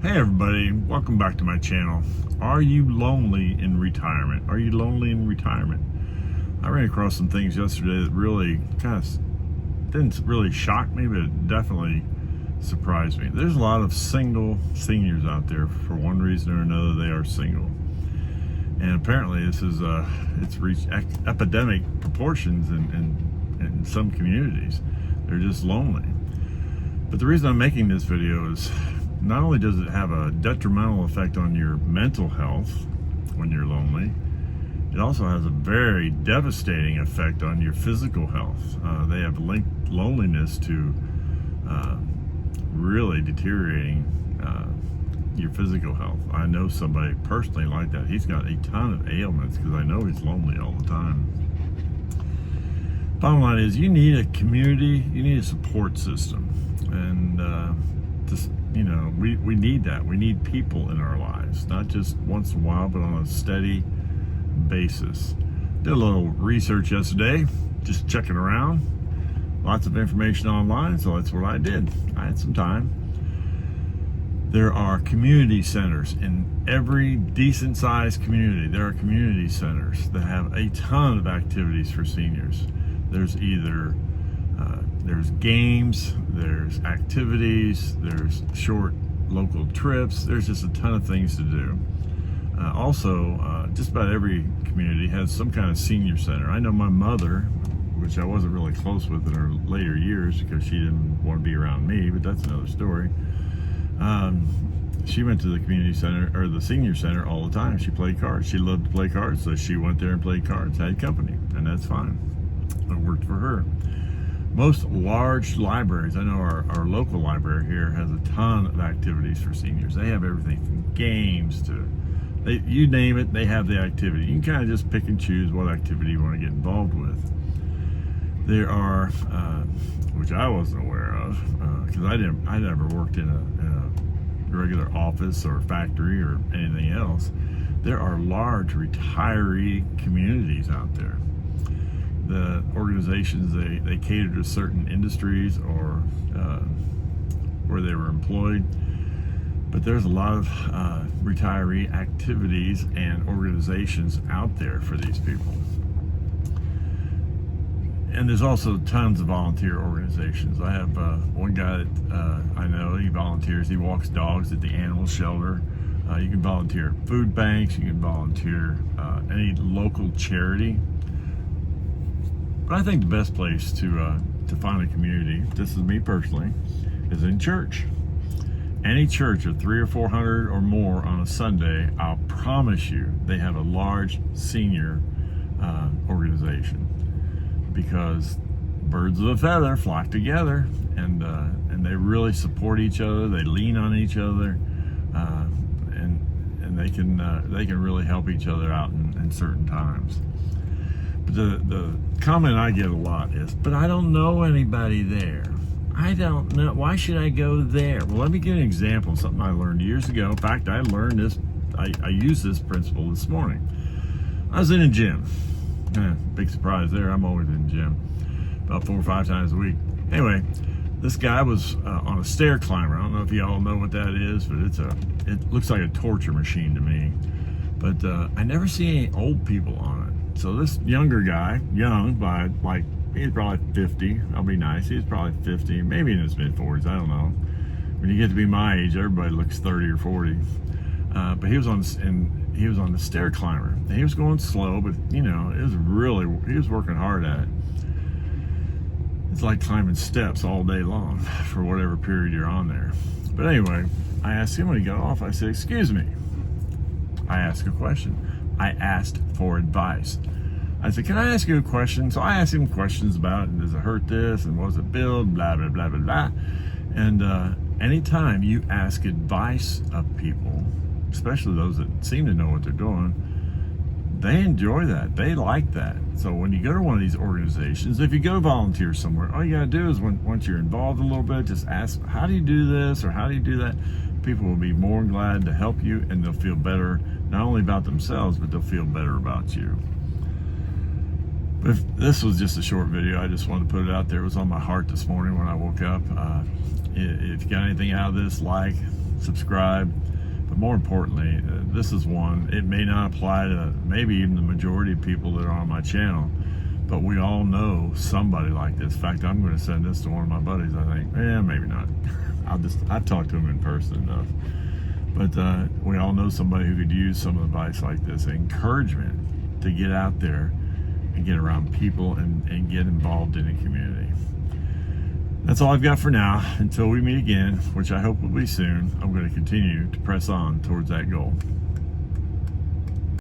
Hey everybody, welcome back to my channel. Are you lonely in retirement? Are you lonely in retirement? I ran across some things yesterday that really didn't really shock me, but it definitely surprised me. There's a lot of single seniors out there. For one reason or another, they are single. And apparently this is it's reached epidemic proportions in some communities. They're just lonely. But the reason I'm making this video is not only does it have a detrimental effect on your mental health when you're lonely, it also has a very devastating effect on your physical health. They have linked loneliness to really deteriorating your physical health. I know somebody personally like that. He's got a ton of ailments because I know he's lonely all the time. Bottom line is, you need a community, you need a support system, and we need that. We need people in our lives, not just once in a while, but on a steady basis. Did a little research yesterday, just checking around. Lots of information online, so that's what I did. I had some time. There are community centers in every decent sized community. There are community centers that have a ton of activities for seniors. There's either there's games, there's activities, there's short local trips. There's just a ton of things to do. Also, just about every community has some kind of senior center. I know my mother, which I wasn't really close with in her later years because she didn't want to be around me, but that's another story. She went to the community center or the senior center all the time. She played cards. She loved to play cards, so she went there and played cards, had company, and that's fine. It worked for her. Most large libraries, I know our local library here has a ton of activities for seniors. They have everything from games to, you name it, they have the activity. You can kind of just pick and choose what activity you want to get involved with. There are, which I wasn't aware of, because I never worked in a regular office or factory or anything else. There are large retiree communities out there. The organizations, they cater to certain industries or where they were employed. But there's a lot of retiree activities and organizations out there for these people. And there's also tons of volunteer organizations. I have one guy that I know, he volunteers, he walks dogs at the animal shelter. You can volunteer at food banks, you can volunteer any local charity. But I think the best place to find a community, this is me personally, is in church. Any church of 300 or 400 or more on a Sunday, I'll promise you, they have a large senior organization, because birds of a feather flock together, and they really support each other. They lean on each other, and they can really help each other out in certain times. But the comment I get a lot is, but I don't know anybody there. I don't know. Why should I go there? Well, let me give an example of something I learned years ago. In fact, I learned this, I used this principle this morning. I was in a gym. Big surprise there. I'm always in the gym about 4 or 5 times a week. Anyway, this guy was on a stair climber. I don't know if y'all know what that is, but it looks like a torture machine to me. But I never see any old people on it. So this younger guy, young by like, he's probably 50. I'll be nice. He's probably 50, maybe in his mid-40s. I don't know. When you get to be my age, everybody looks 30 or 40. But he was on the stair climber. And he was going slow, but he was working hard at it. It's like climbing steps all day long for whatever period you're on there. But anyway, I asked him when he got off, I said, "Excuse me." I asked a question. I asked for advice. I said, "Can I ask you a question?" So I asked him questions about, does it hurt this, and what does it build, blah, blah, blah, blah, blah. And anytime you ask advice of people, especially those that seem to know what they're doing, they enjoy that. They like that. So when you go to one of these organizations, if you go volunteer somewhere, all you gotta do is once you're involved a little bit, just ask, how do you do this or how do you do that? People will be more than glad to help you, and they'll feel better, not only about themselves, but they'll feel better about you. But this was just a short video. I just wanted to put it out there. It was on my heart this morning when I woke up. If you got anything out of this, like, subscribe. But more importantly, this is one, it may not apply to maybe even the majority of people that are on my channel, but we all know somebody like this. In fact, I'm going to send this to one of my buddies. I think, maybe not. I've talked to him in person enough. But we all know somebody who could use some advice like this, encouragement to get out there and get around people and get involved in a community. That's all I've got for now. Until we meet again, which I hope will be soon, I'm going to continue to press on towards that goal.